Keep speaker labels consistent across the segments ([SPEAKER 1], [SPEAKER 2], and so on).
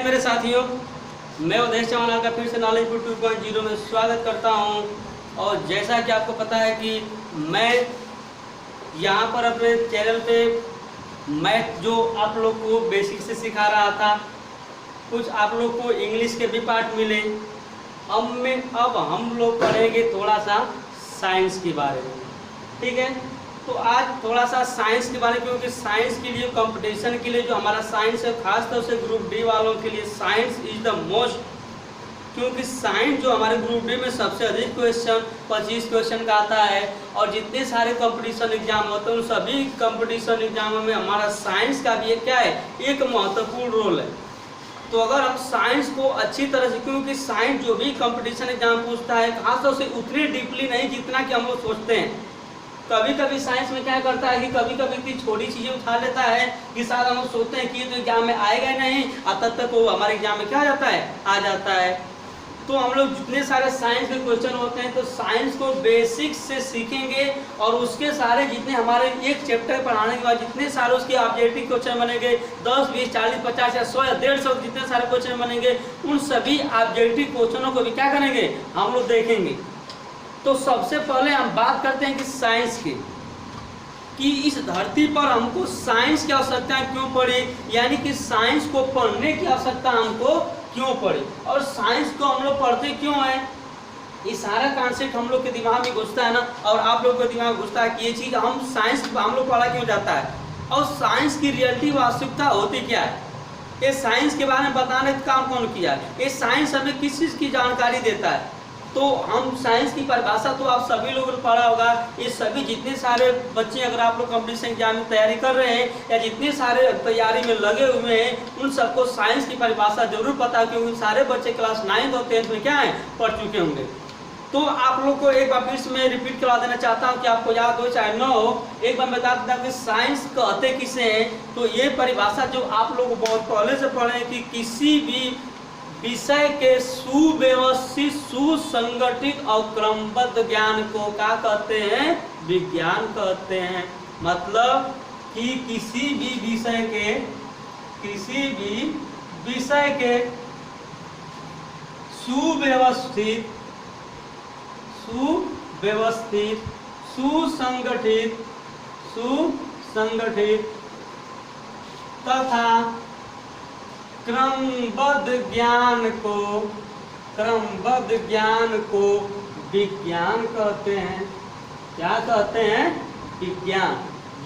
[SPEAKER 1] हिंद मेरे साथियों, मैं उदय चौहान का फिर से नॉलेज 2.0 में स्वागत करता हूं। और जैसा कि आपको पता है कि मैं यहां पर अपने चैनल पे मैथ जो आप लोग को बेसिक से सिखा रहा था, कुछ आप लोग को इंग्लिश के भी पार्ट मिले। अब हम लोग पढ़ेंगे थोड़ा सा साइंस के बारे में, ठीक है। तो आज थोड़ा सा साइंस के बारे में, क्योंकि साइंस के लिए कंपटीशन के लिए जो हमारा साइंस है, खासतौर से ग्रुप डी वालों के लिए साइंस इज द मोस्ट, क्योंकि साइंस जो हमारे ग्रुप डी में सबसे अधिक क्वेश्चन 25 क्वेश्चन का आता है। और जितने सारे कंपटीशन एग्जाम होते हैं उन सभी कंपटीशन एग्जामों में हमारा साइंस का भी क्या है, एक महत्वपूर्ण रोल है। तो अगर हम साइंस को अच्छी तरह से, क्योंकि साइंस जो भी कंपटीशन एग्जाम पूछता है खासतौर से उतनी डीपली नहीं जितना कि हम लोग सोचते हैं। कभी कभी साइंस में क्या करता है कि कभी कभी इतनी छोटी चीजें उठा लेता है कि सारा हम लोग सोचते हैं कि ये तो एग्जाम में आएगा ही नहीं, और तब तक वो हमारे एग्जाम में क्या आ जाता है, आ जाता है। तो हम लोग जितने सारे साइंस के क्वेश्चन होते हैं तो साइंस को बेसिक से सीखेंगे, और उसके सारे जितने हमारे एक चैप्टर पढ़ाने के बाद जितने सारे उसके ऑब्जेक्टिव क्वेश्चन बनेंगे, 10, 20, 40, 50 या 100 या 150 जितने सारे क्वेश्चन बनेंगे, उन सभी ऑब्जेक्टिव क्वेश्चनों को भी क्या करेंगे, हम लोग देखेंगे। तो सबसे पहले हम बात करते हैं कि साइंस की, कि इस धरती पर हमको साइंस की आवश्यकता क्यों पड़ी, यानी कि साइंस को पढ़ने की आवश्यकता हमको क्यों पड़ी, और साइंस को हम लोग पढ़ते क्यों हैं। ये सारा कॉन्सेप्ट हम लोग के दिमाग में घुसता है ना, और आप लोग के दिमाग में घुसता है कि ये चीज़ हम साइंस हम लोग पढ़ा क्यों जाता है, और साइंस की रियलिटी वास्तविकता होती क्या है, ये साइंस के बारे में बताने का काम कौन किया है, ये साइंस हमें किस चीज़ की जानकारी देता है। तो हम साइंस की परिभाषा तो आप सभी लोगों ने पढ़ा होगा। ये सभी जितने सारे बच्चे, अगर आप लोग कंपटीशन एग्जाम में तैयारी कर रहे हैं या जितने सारे तैयारी में लगे हुए हैं, उन सबको साइंस की परिभाषा जरूर पता है, क्योंकि सारे बच्चे क्लास 9 और 10 में क्या है, पढ़ चुके होंगे। तो आप लोग को एक बार फिर से मैं रिपीट करवा देना चाहता हूँ कि आपको याद हो चाहे न हो। एक बार बता देता हूँ कि साइंस कहते किसे हैं। तो ये परिभाषा जो आप लोग बहुत पहले से पढ़े कि किसी भी विषय के सुव्यवस्थित, सुसंगठित और क्रमबद्ध ज्ञान को क्या कहते हैं, विज्ञान कहते हैं। मतलब कि किसी भी विषय के सुव्यवस्थित, सुसंगठित तथा क्रमबद्ध ज्ञान को विज्ञान कहते हैं। क्या कहते हैं, विज्ञान।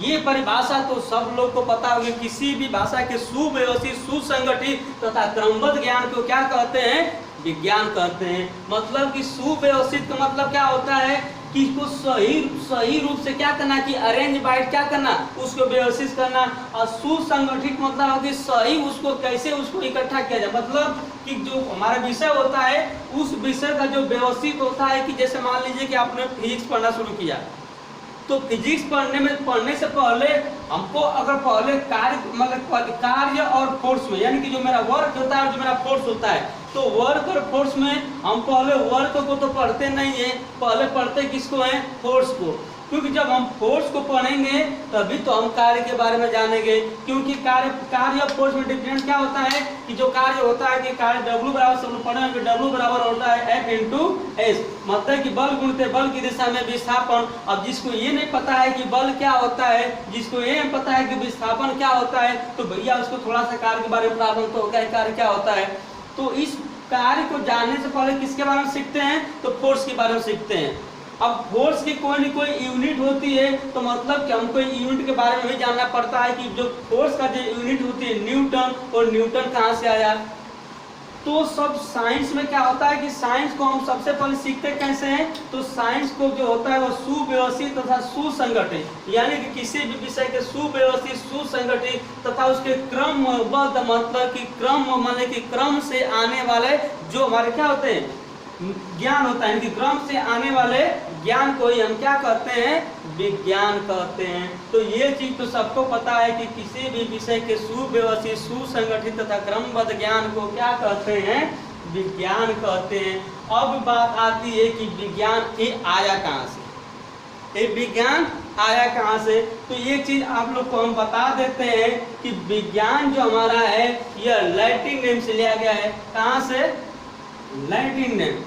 [SPEAKER 1] ये परिभाषा तो सब लोग को पता होगी। किसी भी भाषा के सुव्यवस्थित, सुसंगठित तथा क्रमबद्ध ज्ञान को क्या कहते हैं, विज्ञान कहते हैं। मतलब कि सुव्यवस्थित का मतलब क्या होता है कि इसको सही रूप से क्या करना, कि अरेंज बाइट क्या करना, उसको व्यवस्थित करना। और सुसंगठित मतलब कि सही उसको कैसे उसको इकट्ठा किया जाए। मतलब कि जो हमारा विषय होता है उस विषय का जो व्यवस्थित होता है, कि जैसे मान लीजिए कि आपने फिजिक्स पढ़ना शुरू किया, तो फिजिक्स पढ़ने से पहले हमको अगर पहले कार्य और फोर्स में, यानी कि जो मेरा वर्क होता है और जो मेरा फोर्स होता है, तो वर्क और फोर्स में हम पहले वर्क को तो पढ़ते नहीं है, पहले पढ़ते किसको है, फोर्स को। क्योंकि जब हम फोर्स को पढ़ेंगे तभी तो हम कार्य के बारे में जानेंगे। क्योंकि कार्य और फोर्स में डिफरेंस क्या होता है, कि जो कार्य होता है कि कार्य W बराबर, सब लोग पढ़े हैं कि W बराबर होता है F इंटू S। मतलब कि बल गुणित बल की दिशा में विस्थापन। अब जिसको ये नहीं पता है कि बल क्या होता है, जिसको ये नहीं पता है कि विस्थापन क्या होता है, तो भैया उसको थोड़ा सा कार्य के बारे में प्रारंभ तो होगा, कार्य क्या होता है। तो इस कार्य को जानने से पहले किसके बारे में सीखते हैं, तो फोर्स के बारे में सीखते हैं। अब फोर्स की कोई न कोई यूनिट होती है, तो मतलब कि हमको यूनिट के बारे में भी जानना पड़ता है कि जो फोर्स का जो यूनिट होती है न्यूटन, और न्यूटन कहाँ से आया। तो सब साइंस में क्या होता है कि साइंस को हम सबसे पहले सीखते कैसे हैं, तो साइंस को जो होता है वो सुव्यवस्थित तथा सुसंगठित, यानी कि किसी भी विषय के सुव्यवस्थित, सुसंगठित तथा उसके क्रमबद्ध, मतलब कि क्रम माने कि क्रम से आने वाले जो हमारे क्या होते हैं, ज्ञान होता है। कि क्रम से आने वाले ज्ञान को ही हम क्या कहते हैं, विज्ञान कहते हैं। तो ये चीज तो सबको पता है कि किसी भी विषय के सुव्यवस्थित, सुसंगठित तथा क्रमबद्ध ज्ञान को क्या कहते हैं, विज्ञान कहते हैं। अब बात आती है कि विज्ञान ये आया कहाँ से। ये विज्ञान आया कहाँ से? तो एक चीज आप लोग को हम बता देते हैं कि विज्ञान जो हमारा है यह लैटिन नेम से लिया गया है। कहाँ से? Latin name.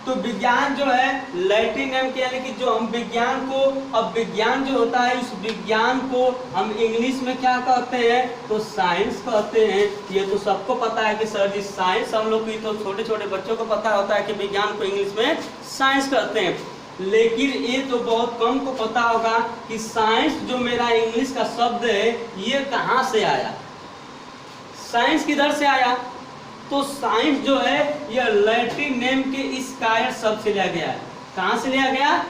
[SPEAKER 1] तो विज्ञान जो है लैटिन नेम के, यानी कि जो हम विज्ञान को, अब विज्ञान जो होता है उस विज्ञान को हम इंग्लिश में क्या कहते हैं? तो साइंस कहते हैं। ये तो सबको पता है कि सर जी साइंस, हम लोग की तो छोटे छोटे बच्चों को पता होता है कि विज्ञान को इंग्लिश में साइंस कहते हैं, लेकिन ये तो बहुत कम को पता होगा कि साइंस जो मेरा इंग्लिश का शब्द है ये कहाँ से आया, साइंस किधर से आया? तो साइंस जो है यह लैटिन नेम के स्कायर शब्द से लिया गया है। कहाँ से लिया गया?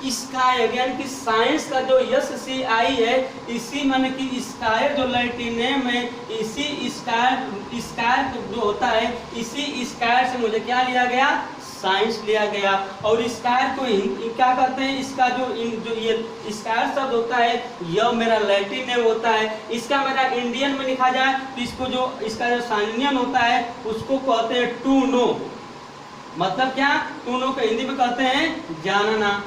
[SPEAKER 1] स्कायर, यानी कि साइंस का जो SCI है, इसी माने कि स्कायर जो लैटिन नेम है, इसी स्कायर जो होता है, इसी स्कायर से मुझे क्या लिया गया? साइंस लिया गया। और स्कायर को क्या कहते हैं? इसका जो ये स्कायर शब्द होता है यह मेरा लैटिन नेम होता है। इसका मेरा इंडियन में लिखा जाए तो इसको जो इसका जो साइनियन होता है उसको कहते हैं टू नो। मतलब क्या? टू नो को हिंदी में कहते हैं जानना।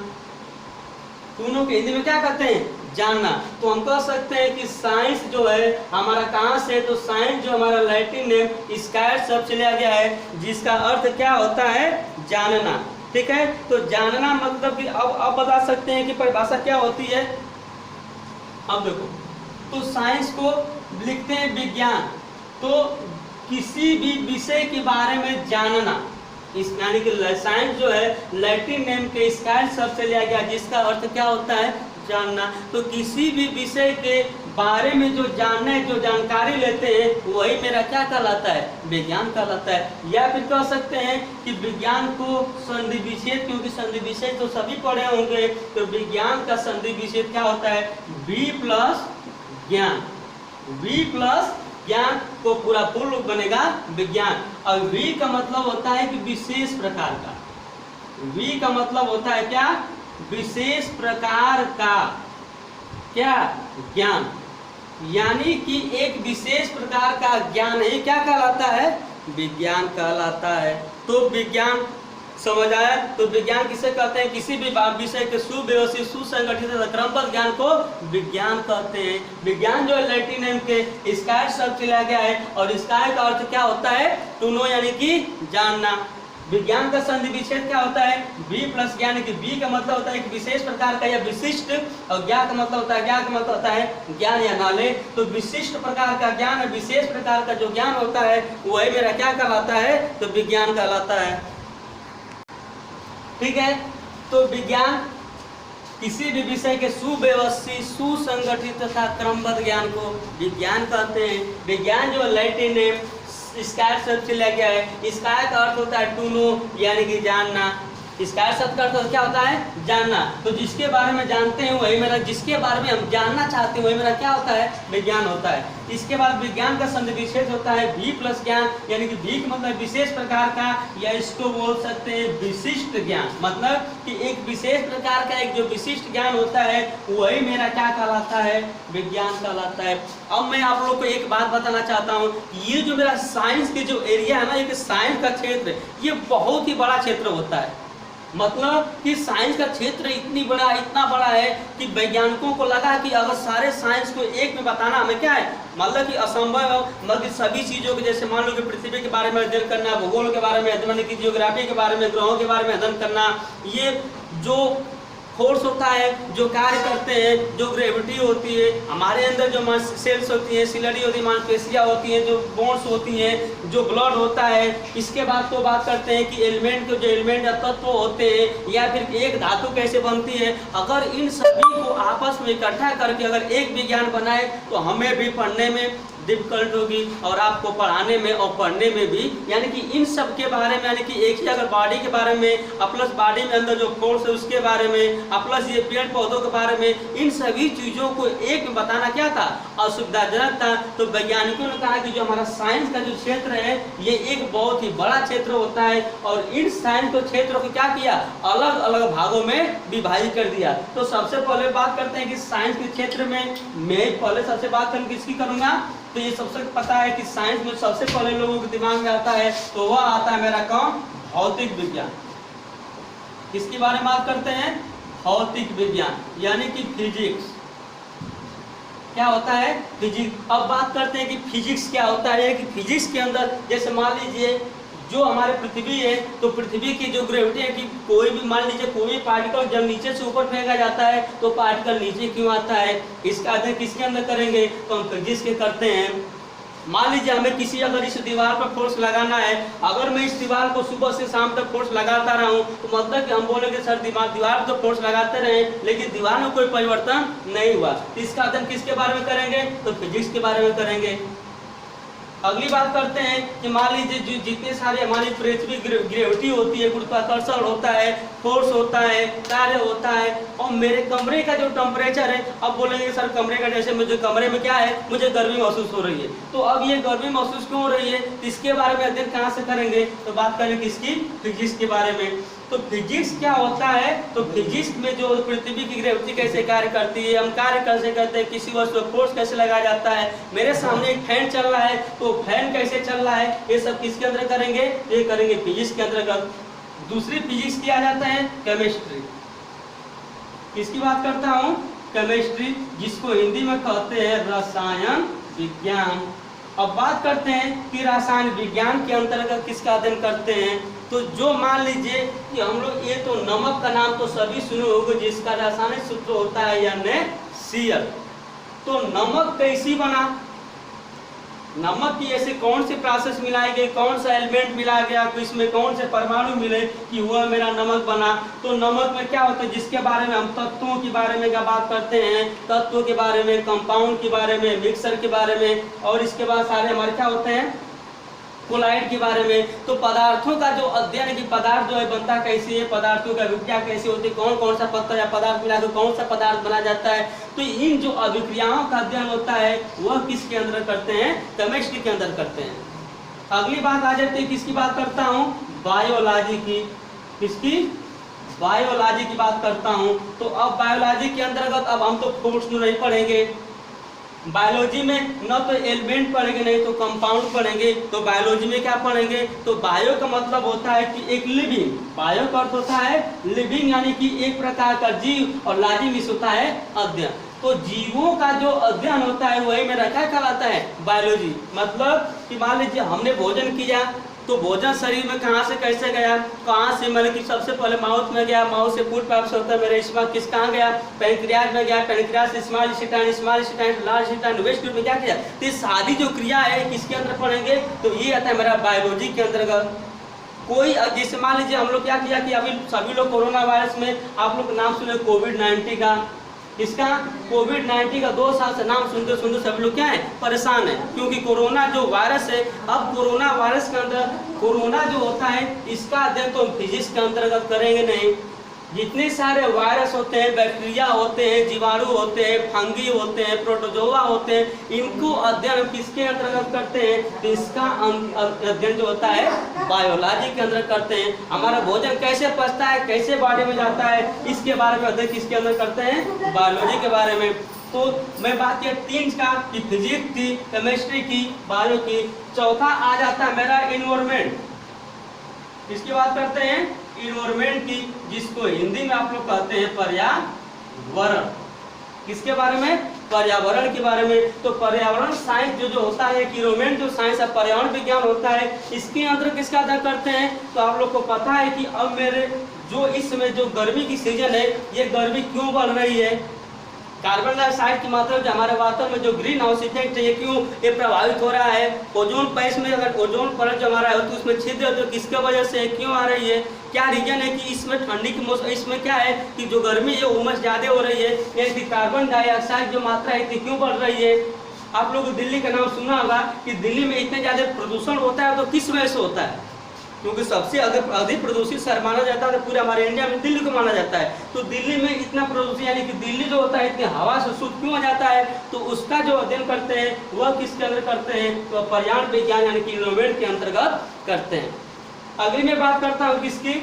[SPEAKER 1] टू नो के हिंदी में क्या कहते हैं? जानना। तो हम कह सकते हैं कि साइंस जो है हमारा कहाँ से? तो साइंस जो हमारा लैटिन नेम स्कायर शब्द से लिया गया है, जिसका अर्थ क्या होता है? जानना। ठीक है, तो जानना मतलब कि अब बता सकते हैं कि परिभाषा क्या होती है। अब देखो, तो साइंस को लिखते हैं विज्ञान, तो किसी भी विषय के बारे में जानना, इस यानी कि साइंस जो है लैटिन नेम के स्कायर शब्द से लिया गया, जिसका अर्थ क्या होता है? जानना। तो किसी भी विषय के बारे में जो जानना है, जो जानकारी लेते हैं, वही मेरा क्या कहलाता है? विज्ञान कहलाता है। या फिर कह सकते हैं कि विज्ञान को संधि विच्छेद, क्योंकि संधि विच्छेद तो सभी पढ़े होंगे, तो विज्ञान का संधि विच्छेद क्या होता है? V प्लस ज्ञान। V प्लस ज्ञान को पूरा पूर्ण रूप बनेगा विज्ञान। और V का मतलब होता है कि विशेष प्रकार का। V का मतलब होता है क्या? विशेष प्रकार का क्या? ज्ञान। यानी कि एक विशेष प्रकार का ज्ञान ही क्या कहलाता है? विज्ञान कहलाता है। तो विज्ञान समझ आया? तो विज्ञान किसे कहते हैं? किसी भी विषय के सुव्यवस्थित, सुसंगठित, क्रमबद्ध ज्ञान को विज्ञान कहते हैं। विज्ञान जो है लैटिन नेम के स्कायर शब्द से लिया गया है, और स्कायर का अर्थ क्या होता है? टू नो, यानी कि जानना। विज्ञान का संधि विच्छेद क्या होता है? V प्लस ज्ञान, कि V का मतलब होता है कि विशेष प्रकार का या विशिष्ट, और ज्ञान का मतलब होता है, ज्ञान का मतलब होता है ज्ञान या नॉलेज। तो विशिष्ट प्रकार का ज्ञान और विशेष प्रकार का जो ज्ञान होता है वही मेरा क्या कहलाता है? तो विज्ञान कहलाता है। ठीक है, तो विज्ञान किसी भी विषय के सुव्यवस्थित, सुसंगठित तथा क्रमबद्ध ज्ञान को विज्ञान कहते हैं। विज्ञान जो लैटिन नेम स्कायर शब्द से लिया गया है। स्कायर का अर्थ होता है टू नो, यानी कि जानना। स्कायर शब्द का अर्थ क्या होता है? जानना। तो जिसके बारे में जानते हैं वही मेरा, जिसके बारे में हम जानना चाहते हैं वही मेरा क्या होता है? विज्ञान होता है। इसके बाद विज्ञान का संधि विशेष होता है V प्लस ज्ञान, यानी कि V का मतलब विशेष प्रकार का, या इसको बोल सकते हैं विशिष्ट ज्ञान। मतलब कि एक विशेष प्रकार का एक जो विशिष्ट ज्ञान होता है वही मेरा क्या कहलाता है? विज्ञान कहलाता है। अब मैं आप लोग को एक बात बताना चाहता हूँ, ये जो मेरा साइंस के जो एरिया है ना, एक साइंस का क्षेत्र, ये बहुत ही बड़ा क्षेत्र होता है। मतलब कि साइंस का क्षेत्र इतना बड़ा है कि वैज्ञानिकों को लगा कि अगर सारे साइंस को एक में बताना हमें क्या है, मतलब कि असंभव है। मतलब सभी चीज़ों के, जैसे मान लो कि पृथ्वी के बारे में अध्ययन करना, भूगोल के बारे में अध्ययन, की जियोग्राफी के बारे में, ग्रहों के बारे में अध्ययन करना, ये जो फोर्स होता है, जो कार्य करते हैं, जो ग्रेविटी होती है, हमारे अंदर जो सेल्स होती है, सिलरी होती है, मांसपेशियाँ होती हैं, जो बोन्स होती हैं, जो ब्लड होता है। इसके बाद तो बात करते हैं कि एलिमेंट के जो एलिमेंट या तत्व होते हैं, या फिर एक धातु कैसे बनती है। अगर इन सभी को आपस में इकट्ठा करके अगर एक विज्ञान बनाए तो हमें भी पढ़ने में डिफिकल्ट होगी, और आपको पढ़ाने में और पढ़ने में भी। यानी कि इन सब के बारे में, यानी कि एक ही अगर बॉडी के बारे में, प्लस बॉडी में अंदर जो फोर्स है उसके बारे में, प्लस ये पेड़ पौधों के बारे में, इन सभी चीज़ों को एक में बताना क्या था? असुविधाजनक था। तो वैज्ञानिकों ने कहा कि जो हमारा साइंस का जो क्षेत्र है ये एक बहुत ही बड़ा क्षेत्र होता है, और इन साइंस के क्षेत्रों को क्या किया? अलग अलग भागों में विभाजित कर दिया। तो सबसे पहले बात करते हैं कि साइंस के क्षेत्र में मैं पहले सबसे बात करूँ किसकी करूँगा? तो ये सबसे पता है कि साइंस में सबसे पहले लोगों के दिमाग में आता है, तो वह आता है मेरा कौन? भौतिक विज्ञान। किसके बारे में बात करते हैं? भौतिक विज्ञान यानी कि फिजिक्स। क्या होता है? फिजिक्स। अब बात करते हैं कि फिजिक्स क्या होता है। कि फिजिक्स के अंदर जैसे मान लीजिए जो हमारे पृथ्वी है, तो पृथ्वी की जो ग्रेविटी है कि कोई भी मान लीजिए कोई भी पार्टिकल जब नीचे से ऊपर फेंका जाता है तो पार्टिकल नीचे क्यों आता है, इसका अध्ययन किसके अंदर करेंगे? तो हम फिजिक्स के करते हैं। मान लीजिए हमें किसी अगर इस दीवार पर फोर्स लगाना है, अगर मैं इस दीवार को सुबह से शाम तक फोर्स लगाता रहा हूँ तो मतलब कि हम बोलेंगे सर दीवार तो फोर्स लगाते रहे लेकिन दीवार में कोई परिवर्तन नहीं हुआ। इसका अध्ययन किसके बारे में करेंगे? तो फिजिक्स के बारे में करेंगे। अगली बात करते हैं कि मान लीजिए जितने सारे हमारी पृथ्वी ग्रेविटी होती है, गुरुत्वाकर्षण होता है, फोर्स होता है, कार्य होता है, और मेरे कमरे का जो टेम्परेचर है, अब बोलेंगे सर कमरे का जैसे मुझे कमरे में क्या है, मुझे गर्मी महसूस हो रही है, तो अब ये गर्मी महसूस क्यों हो रही है, इसके बारे में अध्ययन कहाँ से करेंगे? तो बात करेंगे किसकी? फिजिक्स के बारे में। तो फिजिक्स क्या होता है? तो फिजिक्स में जो पृथ्वी की ग्रेविटी कैसे कार्य करती है, हम कार्य कैसे करते हैं, किसी वस्तु पर फोर्स कैसे लगाया जाता है, मेरे सामने एक फैन चल रहा है तो फैन कैसे चल रहा है, ये सब किसके अंदर करेंगे? ये करेंगे फिजिक्स के अंतर्गत। दूसरी फिजिक्स की आ जाता है केमिस्ट्री। किसकी बात करता हूँ? केमिस्ट्री, जिसको हिंदी में कहते हैं रसायन विज्ञान। अब बात करते हैं कि रसायन विज्ञान के अंतर्गत किसका अध्ययन करते हैं? तो जो मान लीजिए कि हम लोग ये तो नमक का नाम तो सभी सुने होंगे, जिसका रासायनिक सूत्र होता है NaCl। तो नमक कैसी बना? नमक की ऐसे कौन सी प्रोसेस मिलाई गई, कौन सा एलिमेंट मिला गया, तो इसमें कौन से परमाणु मिले कि वह मेरा नमक बना। तो नमक में क्या होता है, जिसके बारे में हम तत्वों के बारे में बात करते हैं, तत्वों के बारे में, कंपाउंड के बारे में, मिक्सर के बारे में, और इसके बाद सारे हमारे क्या होते हैं, कोलाइड के बारे में। तो पदार्थों का जो अध्ययन है कि पदार्थ जो है बनता कैसे है, पदार्थों की अभिक्रिया कैसे होती है, कौन कौन सा पत्थर या पदार्थ मिलाकर कौन सा पदार्थ बना जाता है, तो इन जो अभिक्रियाओं का अध्ययन होता है वह किसके अंदर करते हैं? केमिस्ट्री के अंदर करते हैं। अगली बात आ जाती है, किसकी बात करता हूँ? बायोलॉजी की। किसकी? बायोलॉजी की बात करता हूँ। तो अब बायोलॉजी के अंतर्गत अब हम तो फोर्स नहीं पढ़ेंगे, बायोलॉजी में न तो एलिमेंट पढ़ेंगे नहीं तो कंपाउंड पढ़ेंगे। तो बायोलॉजी में क्या पढ़ेंगे? तो बायो का मतलब होता है कि एक लिविंग, बायो का अर्थ होता है लिविंग यानी कि एक प्रकार का जीव, और लॉजी मिस होता है अध्ययन। तो जीवों का जो अध्ययन होता है वही मेरा क्या कहलाता है? बायोलॉजी। मतलब कि मान लीजिए हमने भोजन किया तो भोजन शरीर में कहाँ से कैसे गया, कहाँ से, मतलब कि सबसे पहले माउथ में गया, माउथ से फूड पाइप से होता है मेरे स्टमक किस कहाँ गया, पैंक्रियाज में गया, पैंक्रियाज से small intestine, large intestine, waste में क्या किया। तो ये सारी जो क्रिया है किसके अंदर पढ़ेंगे? तो ये आता है मेरा बायोलॉजी के अंतर्गत। कोई जैसे मान लीजिए हम लोग क्या किया कि अभी सभी लोग कोरोना वायरस में आप लोग नाम सुने कोविड-19 का, इसका कोविड-19 का 2 साल से नाम सुनते सुनते सभी लोग क्या है? परेशान है, क्योंकि कोरोना जो वायरस है, अब कोरोना वायरस के अंदर कोरोना जो होता है इसका अध्ययन तो फिजिक्स के अंतर्गत करेंगे नहीं। जितने सारे वायरस होते हैं, बैक्टीरिया होते हैं, जीवाणु होते हैं, फंगी होते हैं, प्रोटोजोआ होते हैं, इनको अध्ययन किसके अंतर्गत करते हैं? तो इसका अध्ययन जो होता है बायोलॉजी के अंदर करते हैं। हमारा भोजन कैसे पचता है, कैसे बॉडी में जाता है, इसके बारे में अध्ययन किसके अंदर करते हैं? बायोलॉजी के बारे में। तो मैं बात किया 3 का कि फिजिक्स की, केमिस्ट्री की, बायो की। चौथा आ जाता है मेरा इन्वायरमेंट। किसकी बात करते हैं? इन्वायरमेंट की, जिसको हिंदी में आप लोग कहते हैं पर्यावरण। किसके बारे में? पर्यावरण के बारे में। तो पर्यावरण साइंस जो होता है, इन्वायरमेंट जो साइंस है, पर्यावरण विज्ञान होता है, इसके अंदर किसका अध्ययन करते हैं? तो आप लोग को पता है कि अब मेरे जो इस समय जो गर्मी की सीजन है, ये गर्मी क्यों बढ़ रही है? कार्बन डाइऑक्साइड की मात्रा जो हमारे वातावरण में जो ग्रीन हाउस इफेक्ट है, ये क्यों ये प्रभावित हो रहा है? ओजोन परत में अगर ओजोन परत जो हमारा है तो उसमें छिद्र तो किसके वजह से क्यों आ रही है? क्या रीजन है कि इसमें ठंडी की मौसम, इसमें क्या है कि जो गर्मी है उमस ज़्यादा हो रही है, यानी कार्बन डाइऑक्साइड जो मात्रा है इतनी क्यों बढ़ रही है? आप लोग दिल्ली का नाम सुना होगा कि दिल्ली में इतने ज़्यादा प्रदूषण होता है, तो किस वजह से होता है? क्योंकि सबसे अधिक प्रदूषित शहर माना जाता है तो पूरे हमारे इंडिया में दिल्ली को माना जाता है। तो दिल्ली में इतना प्रदूषण यानी कि दिल्ली जो होता है इतनी हवा से शुद्ध क्यों हो जाता है? तो उसका जो अध्ययन करते हैं वह किसके अंदर करते हैं? तो पर्यावरण विज्ञान यानी कि इन्वायरमेंट के अंतर्गत करते हैं। अगली मैं बात करता हूँ किसकी?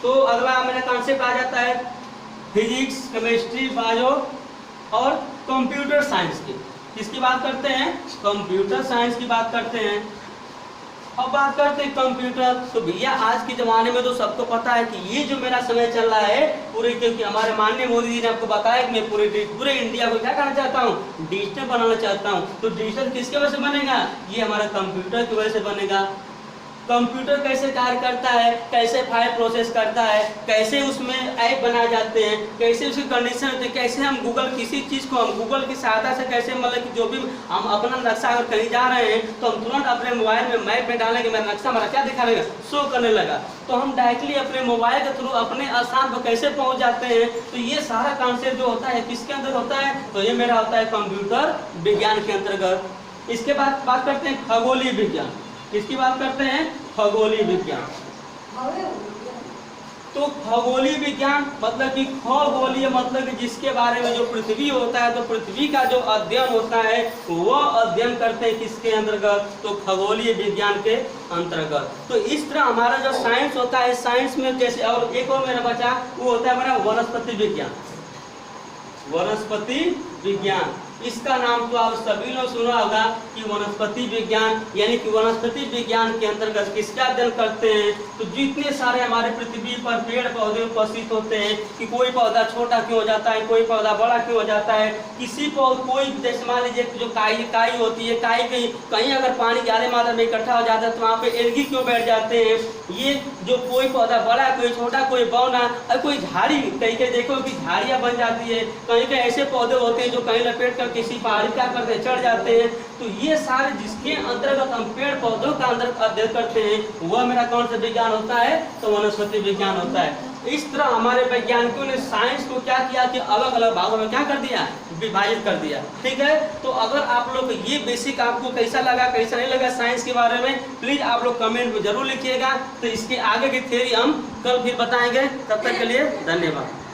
[SPEAKER 1] तो अगला मेरा कॉन्सेप्ट आ जाता है फिजिक्स, केमिस्ट्री, बायो और कंप्यूटर साइंस की। किसकी बात करते हैं? कंप्यूटर साइंस की बात करते हैं। अब बात करते हैं कंप्यूटर। तो भैया आज के ज़माने में तो सबको पता है कि ये जो मेरा समय चल रहा है पूरे, क्योंकि हमारे माननीय मोदी जी ने आपको बताया कि मैं पूरे इंडिया को क्या करना चाहता हूँ, डिजिटल बनाना चाहता हूँ। तो डिजिटल किसकी वजह से बनेगा, ये हमारा कंप्यूटर की वजह से बनेगा। कंप्यूटर कैसे कार्य करता है, कैसे फाइल प्रोसेस करता है, कैसे उसमें ऐप बनाए जाते हैं, कैसे उसकी कंडीशन होती है, कैसे हम गूगल किसी चीज़ को हम गूगल की सहायता से कैसे मतलब कि जो भी हम अपना नक्शा अगर कहीं जा रहे हैं तो हम तुरंत अपने मोबाइल में मैप में डालेंगे, मेरा नक्शा हमारा क्या दिखा देगा, शो करने लगा। तो हम डायरेक्टली अपने मोबाइल के थ्रू अपने स्थान पर कैसे पहुँच जाते हैं। तो ये सारा कॉन्सेप्ट जो होता है किसके अंदर होता है, तो ये मेरा होता है कंप्यूटर विज्ञान के अंतर्गत। इसके बाद बात करते हैं खगोलीय विज्ञान। किसकी बात करते हैं, खगोलीय विज्ञान। तो खगोलीय विज्ञान मतलब कि खगोलीय मतलब कि जिसके बारे में जो पृथ्वी होता है, तो पृथ्वी का जो अध्ययन होता है वह अध्ययन करते हैं किसके अंतर्गत, तो खगोलीय विज्ञान के अंतर्गत। तो इस तरह हमारा जो साइंस होता है, साइंस में जैसे और एक और मेरा बचा वो होता है हमारा वनस्पति विज्ञान। वनस्पति विज्ञान, इसका नाम तो आप सभी लोग सुना होगा कि वनस्पति विज्ञान, यानी कि वनस्पति विज्ञान के अंतर्गत किसका अध्ययन करते हैं, तो जितने सारे हमारे पृथ्वी पर पेड़ पौधे उपस्थित होते हैं कि कोई पौधा छोटा क्यों हो जाता है, कोई पौधा बड़ा क्यों हो जाता है, किसी कोई जैसे मान लीजिए जो काई होती है, काई कहीं अगर पानी ज़्यादा मात्रा में इकट्ठा हो जाता है तो वहाँ पे एल्गी क्यों बैठ जाते हैं। ये जो कोई पौधा बड़ा, कोई छोटा, कोई बौना, और कोई झाड़ी, कहीं कहीं देखो कि झाड़ियाँ बन जाती है, कहीं कहीं ऐसे पौधे होते हैं जो कहीं लपेट कर किसी पहाड़ी क्या करते हैं, चढ़ जाते हैं। तो ये सारे जिसके अंतर्गत हम पेड़ पौधों का अंतर्गत अध्ययन करते हैं वह मेरा कौन सा विज्ञान होता है, तो वनस्पति विज्ञान होता है। इस तरह हमारे वैज्ञानिकों ने साइंस को क्या किया कि अलग अलग भागों में क्या कर दिया, विभाजित कर दिया। ठीक है, तो अगर आप लोग ये बेसिक आपको कैसा लगा कैसा नहीं लगा साइंस के बारे में, प्लीज आप लोग कमेंट में जरूर लिखिएगा। तो इसके आगे की थ्योरी हम कल फिर बताएंगे। तब तक के लिए धन्यवाद।